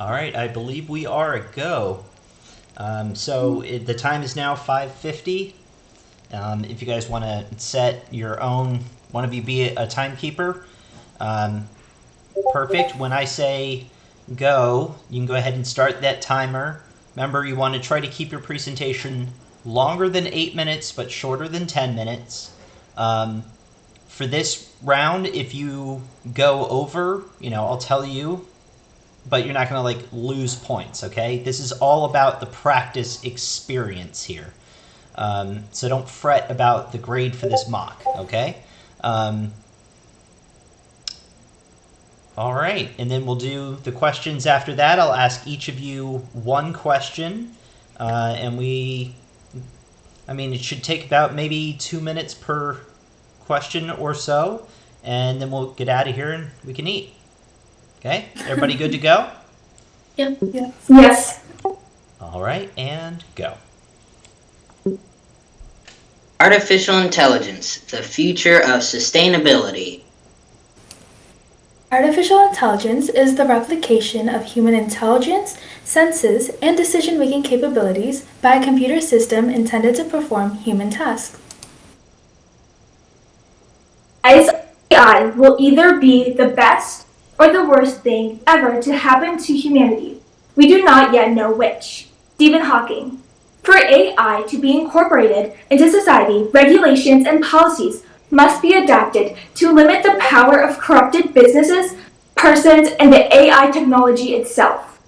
All right, I believe we are a go. The time is now 5:50. If you guys want to set your own, one of you be a timekeeper, um, perfect. When I say go, you can go ahead and start that timer. Remember, you want to try to keep your presentation longer than 8 minutes, but shorter than 10 minutes. For this round, if you go over, I'll tell you, but you're not going to lose points, okay? This is all about the practice experience here. So don't fret about the grade for this mock, okay? Um, all right, and then we'll do the questions after that. I'll ask each of you one question, it should take about maybe 2 minutes per question or so, and then we'll get out of here and we can eat. Okay, everybody good to go? Yep. Yes. All right, and go. Artificial intelligence, the future of sustainability. Artificial intelligence is the replication of human intelligence, senses, and decision-making capabilities by a computer system intended to perform human tasks. AI will either be the best or the worst thing ever to happen to humanity. We do not yet know which. Stephen Hawking. For AI to be incorporated into society, regulations and policies must be adapted to limit the power of corrupted businesses, persons, and the AI technology itself.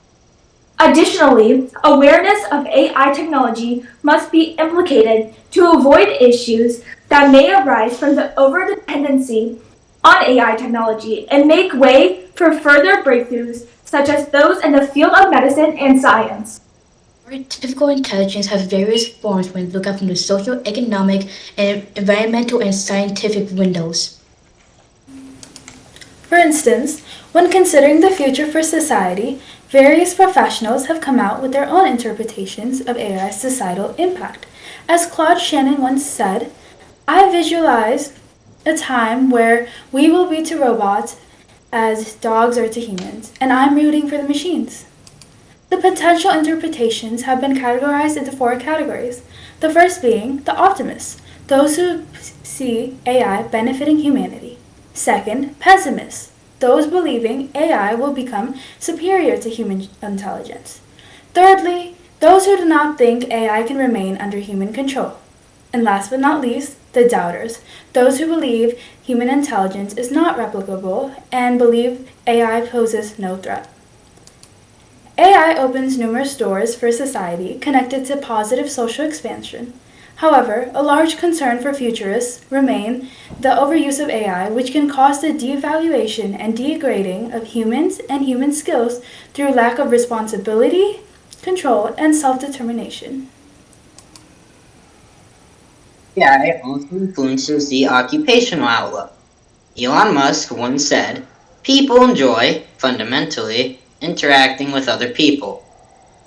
Additionally, awareness of AI technology must be implicated to avoid issues that may arise from the overdependency on AI technology and make way for further breakthroughs such as those in the field of medicine and science. Artificial intelligence has various forms when looked at from the social, economic, and environmental and scientific windows. For instance, when considering the future for society, various professionals have come out with their own interpretations of AI's societal impact. As Claude Shannon once said, I visualize a time where we will be to robots as dogs are to humans, and I'm rooting for the machines. The potential interpretations have been categorized into 4 categories. The first being the optimists, those who see AI benefiting humanity. Second, pessimists, those believing AI will become superior to human intelligence. Thirdly, those who do not think AI can remain under human control. And last but not least, the doubters, those who believe human intelligence is not replicable and believe AI poses no threat. AI opens numerous doors for society connected to positive social expansion. However, a large concern for futurists remain the overuse of AI, which can cause the devaluation and degrading of humans and human skills through lack of responsibility, control, and self-determination. AI also influences the occupational outlook. Elon Musk once said, "People enjoy, fundamentally, interacting with other people."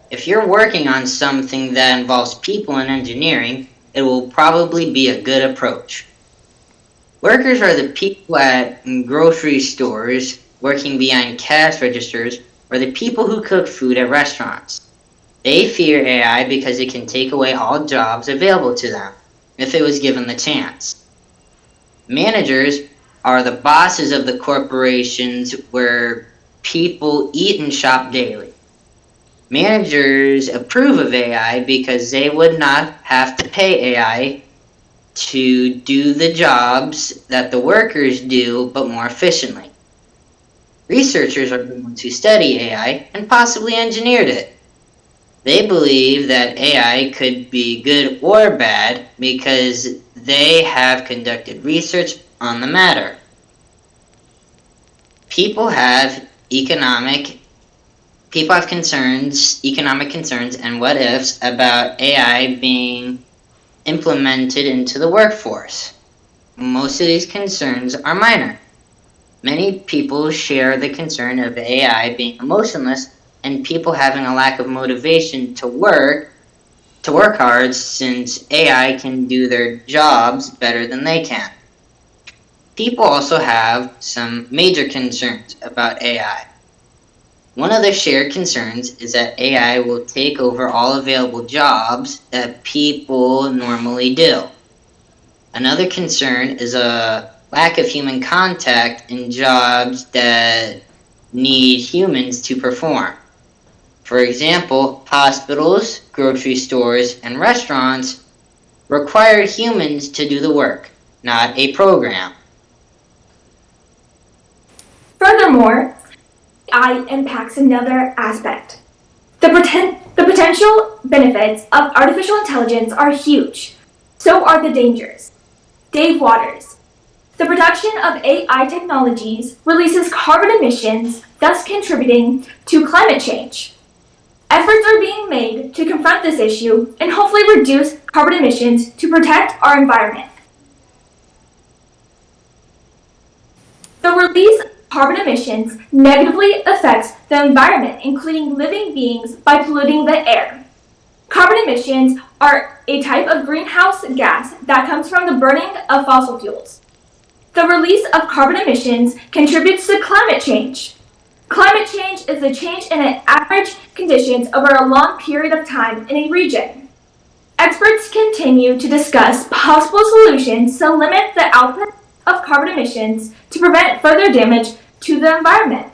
If you're working on something that involves people in engineering, it will probably be a good approach. Workers are the people at grocery stores, working behind cash registers, or the people who cook food at restaurants. They fear AI because it can take away all jobs available to them, if it was given the chance. Managers are the bosses of the corporations where people eat and shop daily. Managers approve of AI because they would not have to pay AI to do the jobs that the workers do, but more efficiently. Researchers are the ones who study AI and possibly engineered it. They believe that AI could be good or bad because they have conducted research on the matter. People have economic economic concerns and what ifs about AI being implemented into the workforce. Most of these concerns are minor. Many people share the concern of AI being emotionless and people having a lack of motivation to work hard since AI can do their jobs better than they can. People also have some major concerns about AI. One of the shared concerns is that AI will take over all available jobs that people normally do. Another concern is a lack of human contact in jobs that need humans to perform. For example, hospitals, grocery stores, and restaurants require humans to do the work, not a program. Furthermore, AI impacts another aspect. The potential benefits of artificial intelligence are huge. So are the dangers. Dave Waters. The production of AI technologies releases carbon emissions, thus contributing to climate change. Efforts are being made to confront this issue and hopefully reduce carbon emissions to protect our environment. The release of carbon emissions negatively affects the environment, including living beings, by polluting the air. Carbon emissions are a type of greenhouse gas that comes from the burning of fossil fuels. The release of carbon emissions contributes to climate change. Climate change is the change in average conditions over a long period of time in a region. Experts continue to discuss possible solutions to limit the output of carbon emissions to prevent further damage to the environment.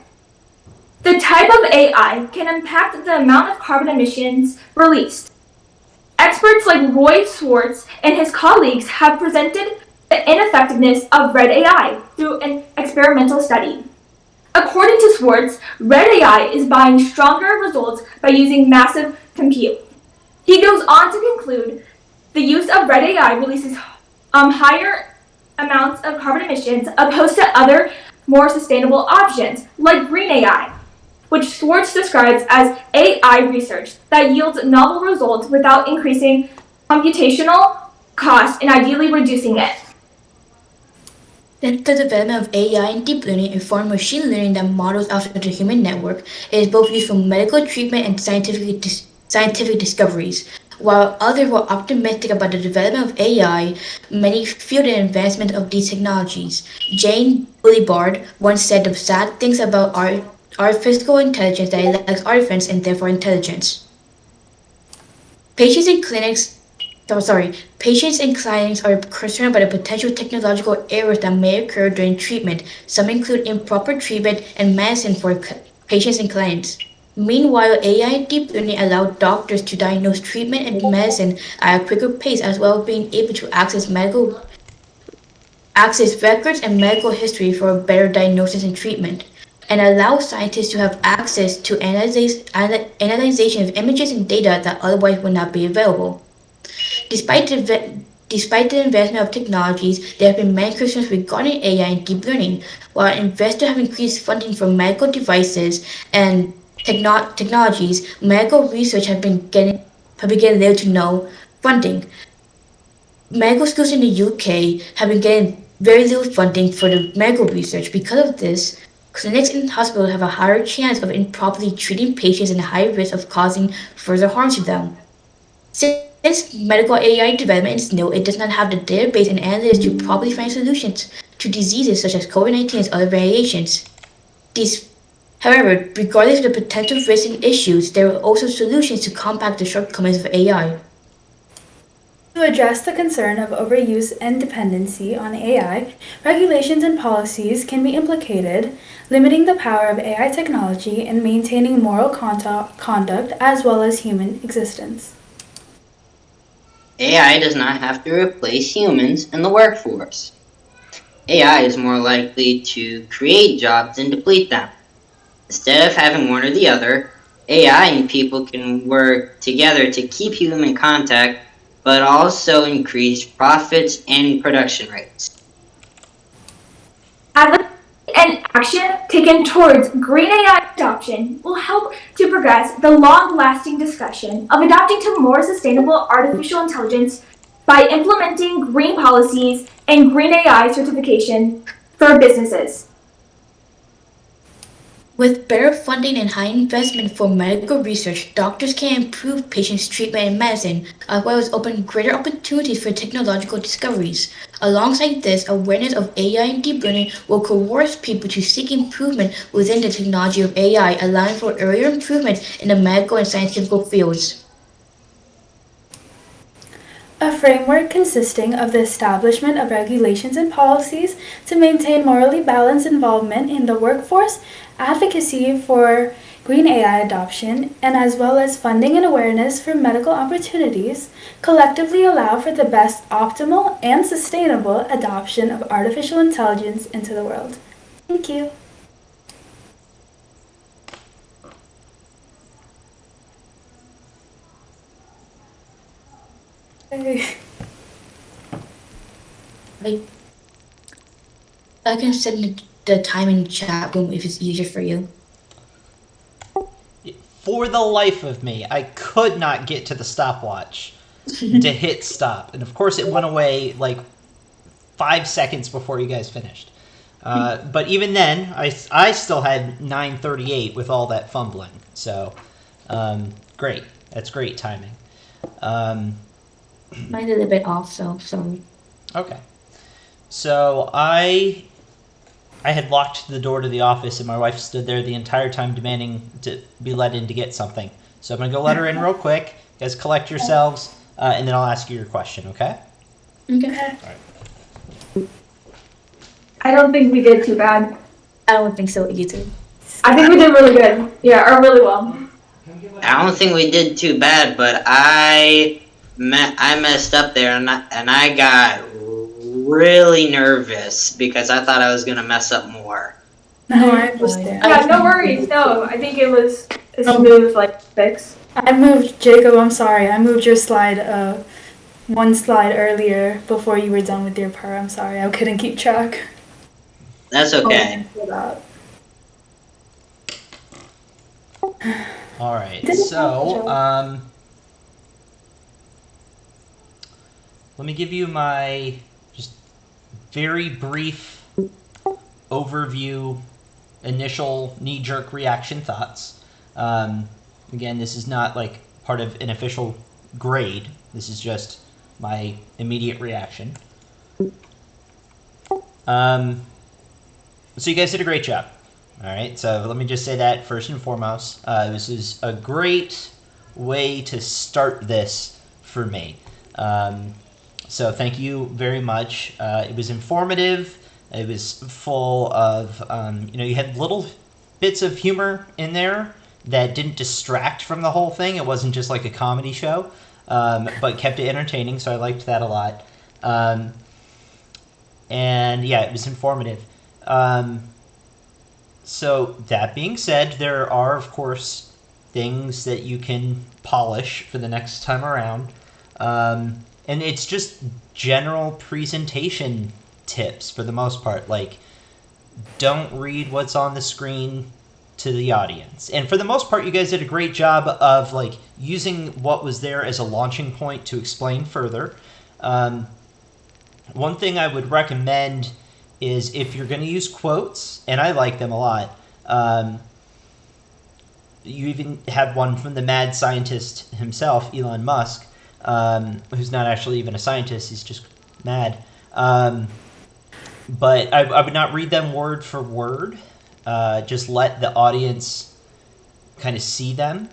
The type of AI can impact the amount of carbon emissions released. Experts like Roy Swartz and his colleagues have presented the ineffectiveness of Red AI through an experimental study. According to Swartz, Red AI is buying stronger results by using massive compute. He goes on to conclude the use of Red AI releases higher amounts of carbon emissions opposed to other more sustainable options like Green AI, which Swartz describes as AI research that yields novel results without increasing computational cost and ideally reducing it. Since the development of AI and deep learning inform machine learning that models after the human network, it is both used for medical treatment and scientific discoveries. While others were optimistic about the development of AI, many fear the advancement of these technologies. Jane Bullybard once said the sad things about artificial intelligence that it lacks artifacts and therefore intelligence. Patients in clinics Patients and clients are concerned about the potential technological errors that may occur during treatment. Some include improper treatment and medicine for patients and clients. Meanwhile, AI and deep learning allow doctors to diagnose treatment and medicine at a quicker pace, as well as being able to access records and medical history for a better diagnosis and treatment, and allow scientists to have access to analyzation of images and data that otherwise would not be available. Despite the, despite the advancement of technologies, there have been many concerns regarding AI and deep learning. While investors have increased funding for medical devices and technologies, medical research have been getting little to no funding. Medical schools in the UK have been getting very little funding for the medical research. Because of this, clinics and hospitals have a higher chance of improperly treating patients and a higher risk of causing further harm to them. Since medical AI development is new, it does not have the database and analytics to properly find solutions to diseases such as COVID-19 and other variations. These, however, regardless of the potential risks and issues, there are also solutions to combat the shortcomings of AI. To address the concern of overuse and dependency on AI, regulations and policies can be implicated, limiting the power of AI technology and maintaining moral conduct as well as human existence. AI does not have to replace humans in the workforce. AI is more likely to create jobs than deplete them. Instead of having one or the other, AI and people can work together to keep human contact, but also increase profits and production rates. Advocacy and action taken towards green AI adoption will help to progress the long-lasting discussion of adapting to more sustainable artificial intelligence by implementing green policies and green AI certification for businesses. With better funding and high investment for medical research, doctors can improve patients' treatment and medicine, as well as open greater opportunities for technological discoveries. Alongside this, awareness of AI and deep learning will coerce people to seek improvement within the technology of AI, allowing for earlier improvements in the medical and scientific fields. A framework consisting of the establishment of regulations and policies to maintain morally balanced involvement in the workforce, advocacy for green AI adoption, and as well as funding and awareness for medical opportunities collectively allow for the best optimal and sustainable adoption of artificial intelligence into the world. Thank you. I, I can send the time in the chat room if it's easier for you. For the life of me, I could not get to the stopwatch to hit stop. And of course, it went away like 5 seconds before you guys finished. But even then, I still had 9:38 with all that fumbling. So, great. That's great timing. Mine's a little bit off, so sorry. Okay. So I had locked the door to the office, and my wife stood there the entire time demanding to be let in to get something. So I'm going to go let her in real quick. You guys collect yourselves, and then I'll ask you your question, okay? Okay. I don't think we did too bad. I don't think so either. I think we did really good. Yeah, or really well. I don't think we did too bad, but I messed up there, and I got really nervous because I thought I was gonna mess up more. No, I understand. Yeah, no worries. No, I think it was a smooth fix. I moved, Jacob, I'm sorry. I moved your slide one slide earlier before you were done with your part. I'm sorry. I couldn't keep track. That's okay. All right. So, let me give you my just very brief overview, initial knee-jerk reaction thoughts. Again, this is not like part of an official grade. This is just my immediate reaction. So you guys did a great job. All right, so let me just say that first and foremost. This is a great way to start this for me. So thank you very much. It was informative. It was full of, you had little bits of humor in there that didn't distract from the whole thing. It wasn't just like a comedy show, but kept it entertaining, so I liked that a lot. And yeah, it was informative. So that being said, there are, of course, things that you can polish for the next time around. And it's just general presentation tips for the most part. Like, don't read what's on the screen to the audience. And for the most part, you guys did a great job of like using what was there as a launching point to explain further. One thing I would recommend is if you're going to use quotes, and I like them a lot. You even had one from the mad scientist himself, Elon Musk, who's not actually even a scientist, he's just mad. But I would not read them word for word. Just let the audience kind of see them.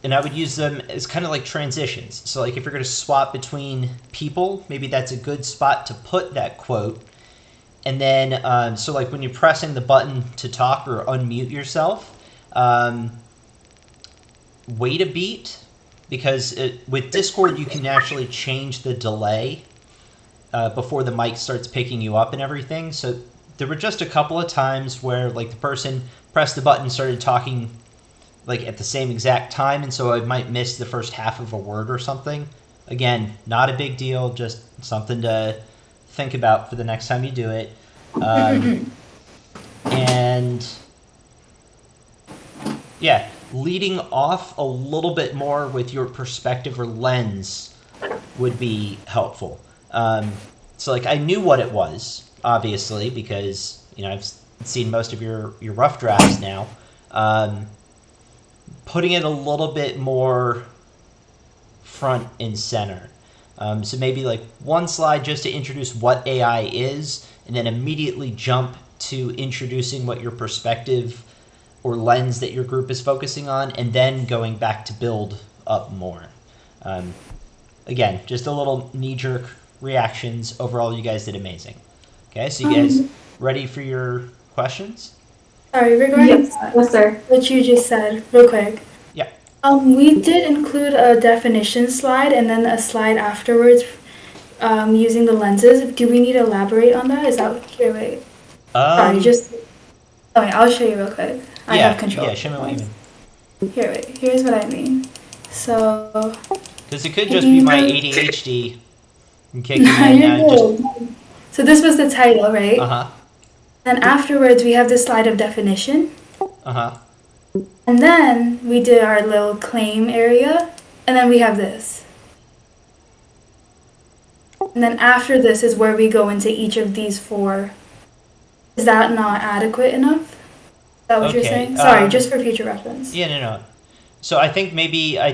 And I would use them as kind of like transitions. So like if you're going to swap between people, maybe that's a good spot to put that quote. And then, so like when you're pressing the button to talk or unmute yourself, wait a beat, because with Discord you can actually change the delay before the mic starts picking you up and everything. So there were just a couple of times where like the person pressed the button and started talking like at the same exact time, and so I might miss the first half of a word or something. Again, not a big deal, just something to think about for the next time you do it. And yeah, leading off a little bit more with your perspective or lens would be helpful. So like I knew what it was, obviously, because I've seen most of your rough drafts now, putting it a little bit more front and center. So maybe like one slide just to introduce what AI is, and then immediately jump to introducing what your perspective or lens that your group is focusing on, and then going back to build up more. Again, just a little knee-jerk reactions. Overall, you guys did amazing. Okay, so you guys ready for your questions? Sorry, regarding Yes, yes, sir. what you just said, real quick. Yeah. We did include a definition slide and then a slide afterwards using the lenses. Do we need to elaborate on that? Is that here? Wait. Sorry, just. Oh, wait, I'll show you real quick. I have control. Yeah, show me what you mean. Here, wait. Here's what I mean. So. Because it could just be my ADHD kicking in. You're good. So this was the title, right? Uh-huh. Then afterwards, we have this slide of definition. Uh-huh. And then we did our little claim area. And then we have this. And then after this is where we go into each of these 4. Is that not adequate enough? Is that what you're saying? Sorry, just for future reference. Yeah, no. So I think maybe I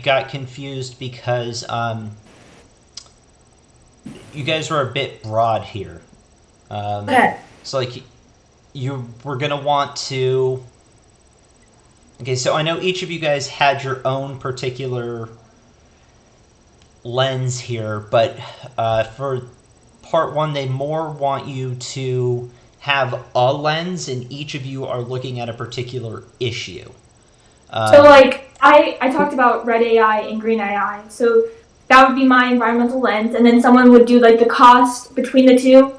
got confused because you guys were a bit broad here. Okay. So like you were gonna want to. Okay, so I know each of you guys had your own particular lens here, but for part 1, they more want you to have a lens, and each of you are looking at a particular issue. So like I talked about red AI and green AI. So that would be my environmental lens, and then someone would do like the cost between the two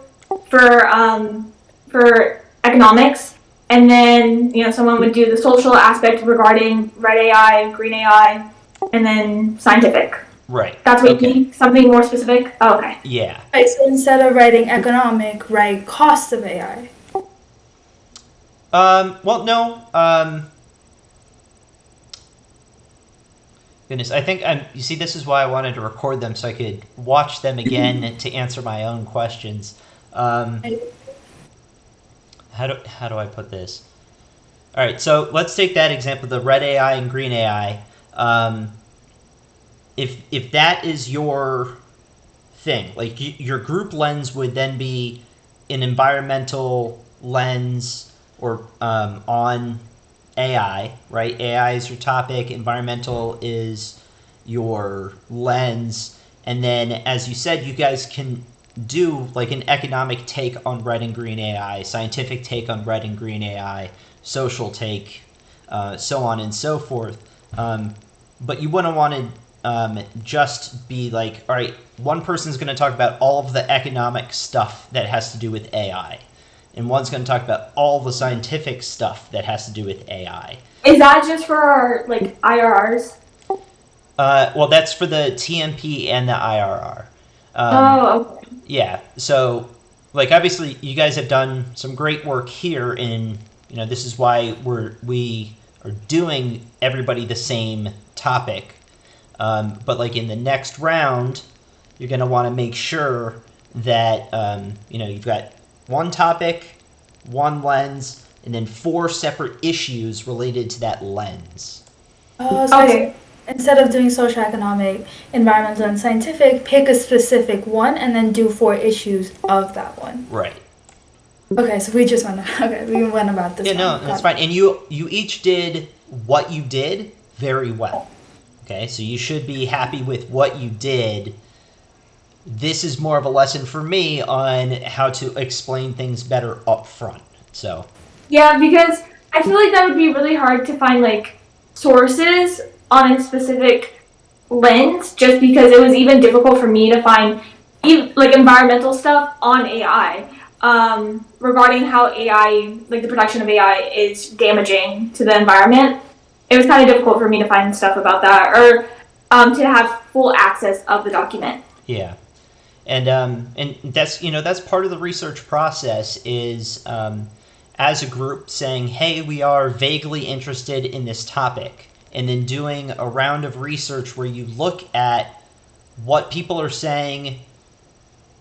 for economics, and then someone would do the social aspect regarding red AI, green AI, and then scientific. Right. That's what you mean? Something more specific? Oh, okay. Yeah. Right, so instead of writing economic, write cost of AI. Well, no. Goodness, I think you see, this is why I wanted to record them so I could watch them again to answer my own questions. How do I put this? All right, so let's take that example, the red AI and green AI. If that is your thing, like your group lens would then be an environmental lens or on AI, right? AI is your topic, environmental is your lens, and then as you said, you guys can do like an economic take on red and green AI, scientific take on red and green AI, social take, so on and so forth. But you wouldn't want to just be like, all right, one person's going to talk about all of the economic stuff that has to do with AI, and one's going to talk about all the scientific stuff that has to do with AI. Is that just for our like IRRs? Well, that's for the TMP and the IRR. Okay. Yeah, so like obviously you guys have done some great work here in, this is why we are doing everybody the same topic. But like in the next round, you're going to want to make sure that you've got one topic, one lens, and then 4 separate issues related to that lens. So okay. Instead of doing social, economic, environmental, and scientific, pick a specific one and then do 4 issues of that one. Right. Okay, so we went about this. Yeah, no, that's fine. And you each did what you did very well. Okay, so you should be happy with what you did. This is more of a lesson for me on how to explain things better up front. So. Yeah, because I feel like that would be really hard to find like sources on a specific lens, just because it was even difficult for me to find like environmental stuff on AI regarding how AI, like the production of AI, is damaging to the environment. It was kind of difficult for me to find stuff about that, or to have full access of the document. Yeah, and that's part of the research process is as a group saying, hey, we are vaguely interested in this topic, and then doing a round of research where you look at what people are saying.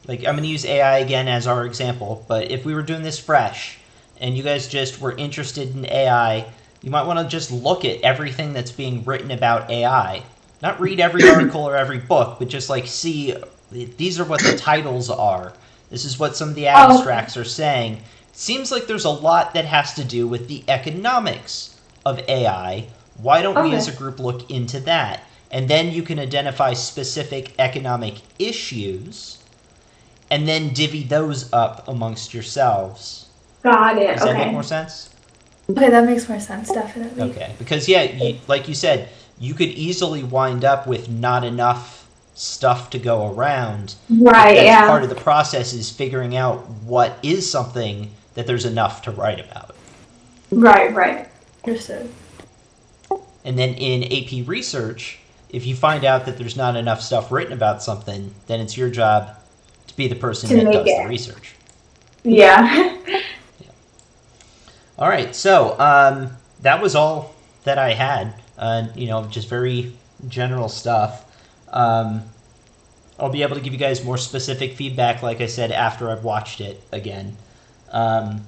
Like, I'm going to use AI again as our example, but if we were doing this fresh, and you guys just were interested in AI, you might want to just look at everything that's being written about AI. Not read every article or every book, but just like see these are what the titles are. This is what some of the abstracts are saying. Seems like there's a lot that has to do with the economics of AI. Why don't we as a group look into that? And then you can identify specific economic issues and then divvy those up amongst yourselves. Got it. Does that make more sense? Okay, that makes more sense, definitely. Okay, because yeah, like you said, you could easily wind up with not enough stuff to go around. Right, That's yeah. part of the process is figuring out what is something that there's enough to write about. Right. Understood. And then in AP research, if you find out that there's not enough stuff written about something, then it's your job to be the person that does the research. Yeah. All right, so that was all that I had. Just very general stuff. I'll be able to give you guys more specific feedback, like I said, after I've watched it again. All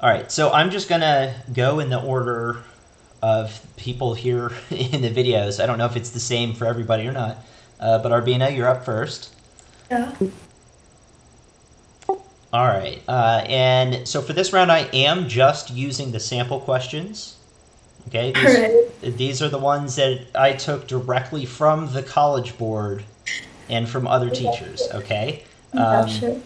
right, so I'm just going to go in the order of people here in the videos. I don't know if it's the same for everybody or not, but Arbina, you're up first. Yeah. All right, and so for this round, I am just using the sample questions. Okay, these are the ones that I took directly from the College Board and from other teachers. Okay. Gotcha.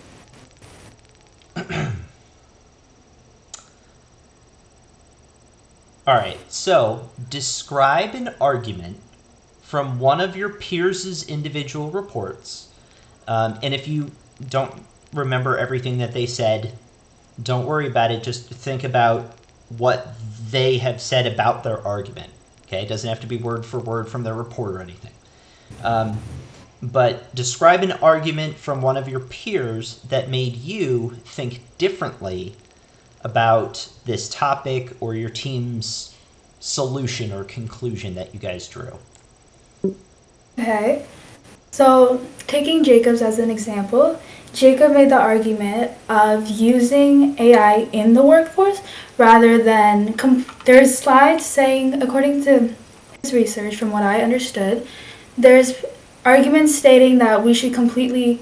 All right, so describe an argument from one of your peers' individual reports. And if you don't remember everything that they said, don't worry about it. Just think about what they have said about their argument. Okay, it doesn't have to be word for word from their report or anything. But describe an argument from one of your peers that made you think differently about this topic or your team's solution or conclusion that you guys drew. Okay. So, taking Jacob's as an example, Jacob made the argument of using AI in the workforce rather than there's slides saying, according to his research, from what I understood, there's arguments stating that we should completely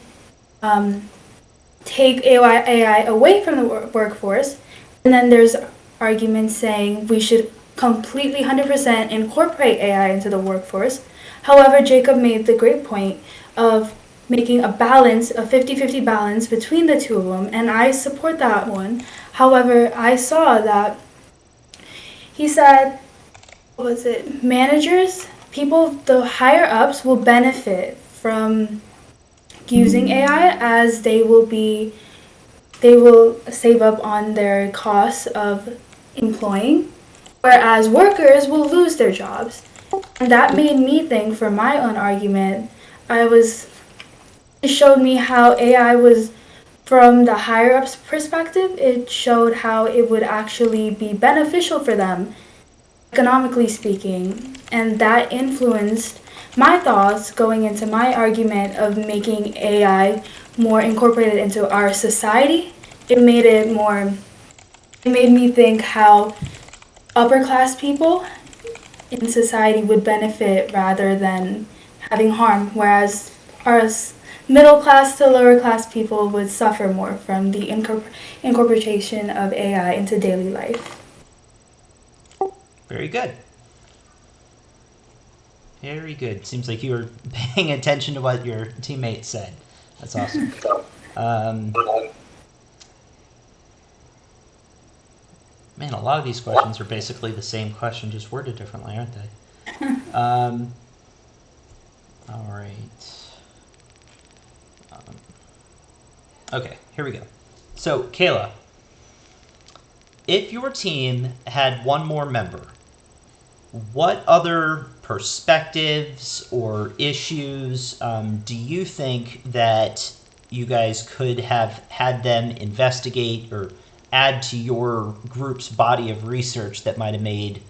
take AI away from the workforce, and then there's arguments saying we should completely 100% incorporate AI into the workforce. However, Jacob made the great point of making a balance, a 50-50 balance between the two of them, and I support that one. However, I saw that he said, what was it, managers, people, the higher ups will benefit from using AI as they will save up on their costs of employing, whereas workers will lose their jobs. And that made me think, for my own argument, it showed me how AI was, from the higher ups perspective, it showed how it would actually be beneficial for them, economically speaking. And that influenced my thoughts going into my argument of making AI more incorporated into our society. It made me think how upper class people in society would benefit rather than having harm, whereas our middle class to lower class people would suffer more from the incorporation of AI into daily life. Very good. Very good. Seems like you were paying attention to what your teammates said. That's awesome. Man, a lot of these questions are basically the same question, just worded differently, aren't they? All right. Okay, here we go. So, Kayla, if your team had one more member, what other perspectives or issues do you think that you guys could have had them investigate or add to your group's body of research that might have made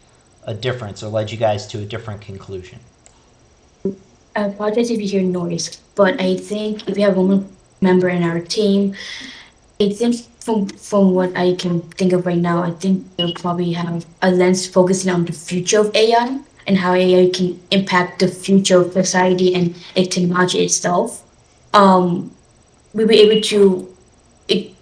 a difference or led you guys to a different conclusion? I apologize if you hear noise, but I think if we have one member in our team, I think from what I can think of right now, I think they'll probably have a lens focusing on the future of AI and how AI can impact the future of society and technology itself. Um, we'll be able to, it,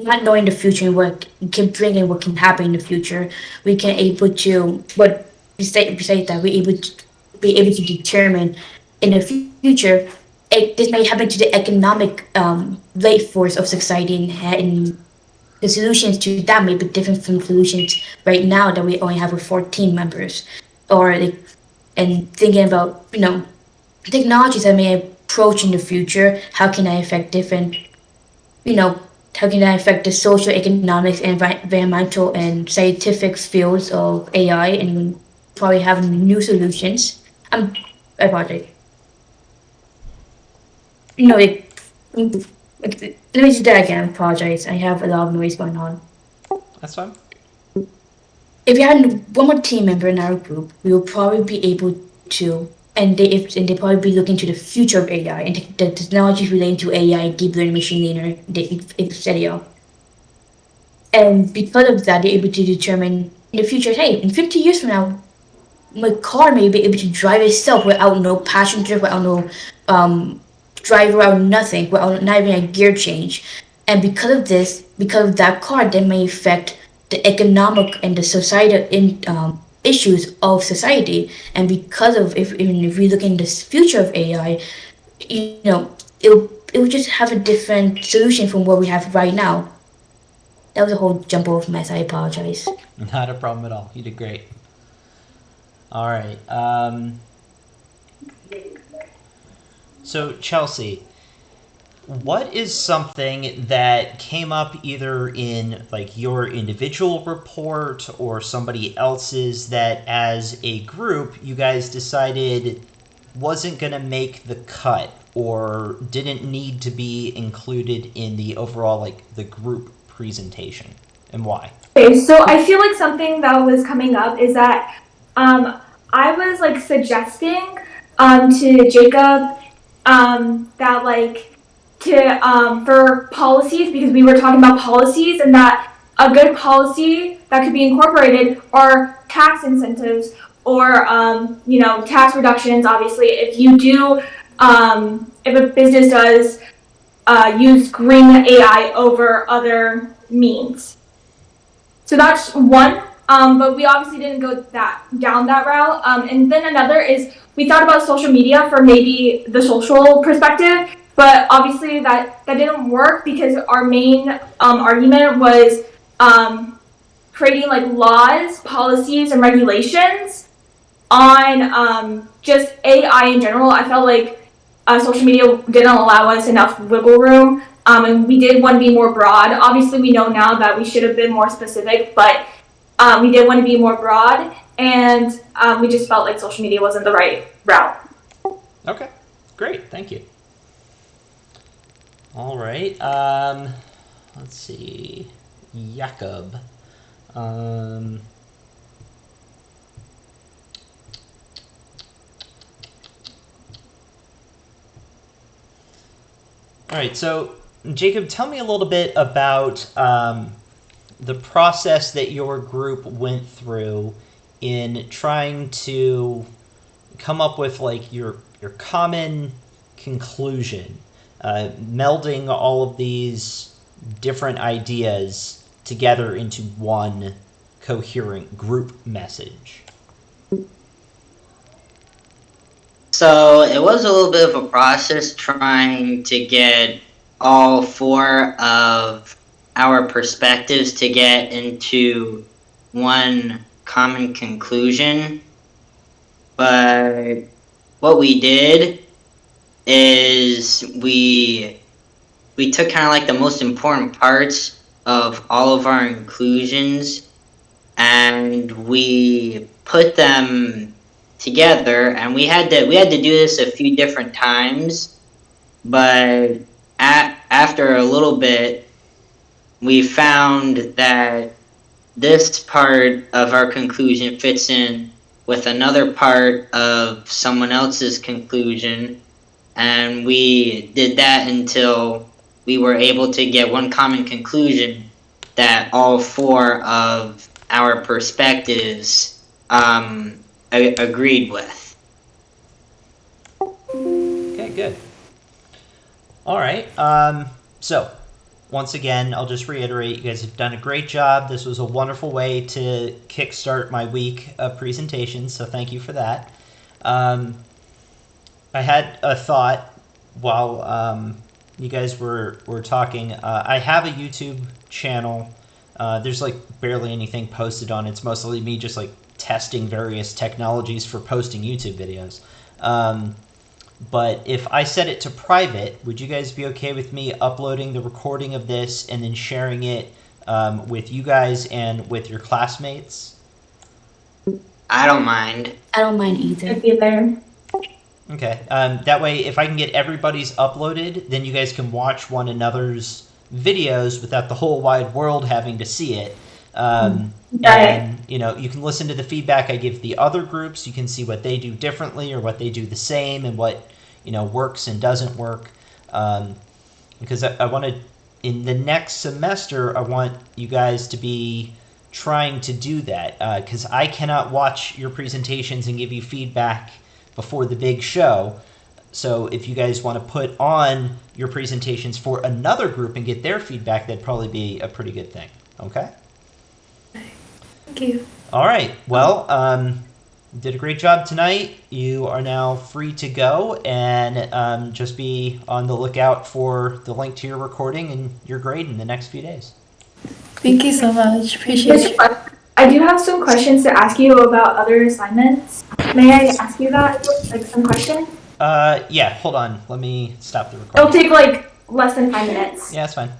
not knowing the future and what can bring and what can happen in the future, we can able to, but besides that, we're able to be able to determine in the future, this may happen to the economic rate force of society, and the solutions to that may be different from solutions right now that we only have with 14 members, or like, and thinking about technologies that may approach in the future. How can I affect different you know how can I affect the social, economics, and environmental and scientific fields of AI, and probably have new solutions. I apologize. No, let me do that again. I apologize. I have a lot of noise going on. That's fine. If we had one more team member in our group, we will probably be able to, and they probably be looking to the future of AI and the technologies relating to AI, deep learning, machine learning, etc. And because of that, they're able to determine in the future, hey, in 50 years from now, my car may be able to drive itself without no passenger, without no driver, without nothing, without not even a gear change. And because of that car, that may affect the economic and the societal issues of society. And because of if we look in the future of AI, it will just have a different solution from what we have right now. That was a whole jumble of mess. I apologize. Not a problem at all. You did great. All right. So, Chelsea, what is something that came up either in like your individual report or somebody else's that as a group you guys decided wasn't going to make the cut or didn't need to be included in the overall like the group presentation, and why? Okay, so I feel like something that was coming up is that I was like suggesting to Jacob that like to for policies, because we were talking about policies, and that a good policy that could be incorporated are tax incentives or tax reductions. Obviously, if you do if a business does use green AI over other means. So that's one. But we obviously didn't go down that route. And then another is we thought about social media for maybe the social perspective, but obviously that didn't work because our main argument was creating like laws, policies, and regulations on just AI in general. I felt like social media didn't allow us enough wiggle room. And we did want to be more broad. Obviously, we know now that we should have been more specific, but we did want to be more broad, and we just felt like social media wasn't the right route. Okay, great, thank you. All right, let's see, Jakob. All right, so Jacob, tell me a little bit about the process that your group went through in trying to come up with like your common conclusion, melding all of these different ideas together into one coherent group message. So it was a little bit of a process trying to get all four of our perspectives to get into one common conclusion. But what we did is we took kind of like the most important parts of all of our inclusions and we put them together, and we had to do this a few different times, but after a little bit we found that this part of our conclusion fits in with another part of someone else's conclusion, and we did that until we were able to get one common conclusion that all 4 of our perspectives agreed with. Okay, good. All right. So, once again, I'll just reiterate, you guys have done a great job. This was a wonderful way to kickstart my week of presentations, so thank you for that. I had a thought while you guys were talking. I have a YouTube channel. There's like barely anything posted on it. It's mostly me just like testing various technologies for posting YouTube videos. But if I set it to private, would you guys be okay with me uploading the recording of this and then sharing it with you guys and with your classmates? I don't mind. I don't mind either. I'd be there. Okay. That way, if I can get everybody's uploaded, then you guys can watch one another's videos without the whole wide world having to see it. And you know, you can listen to the feedback I give the other groups. You can see what they do differently or what they do the same, and what, you know, works and doesn't work. Because I want to, in the next semester, I want you guys to be trying to do that. Because I cannot watch your presentations and give you feedback before the big show. So if you guys want to put on your presentations for another group and get their feedback, that'd probably be a pretty good thing. Okay? Thank you. All right. Well, you did a great job tonight. You are now free to go, and just be on the lookout for the link to your recording and your grade in the next few days. Thank you so much. Appreciate it. I do have some questions to ask you about other assignments. May I ask you that? Like some questions? Yeah, hold on. Let me stop the It'll recording. take like less than 5 minutes. Yeah, that's fine.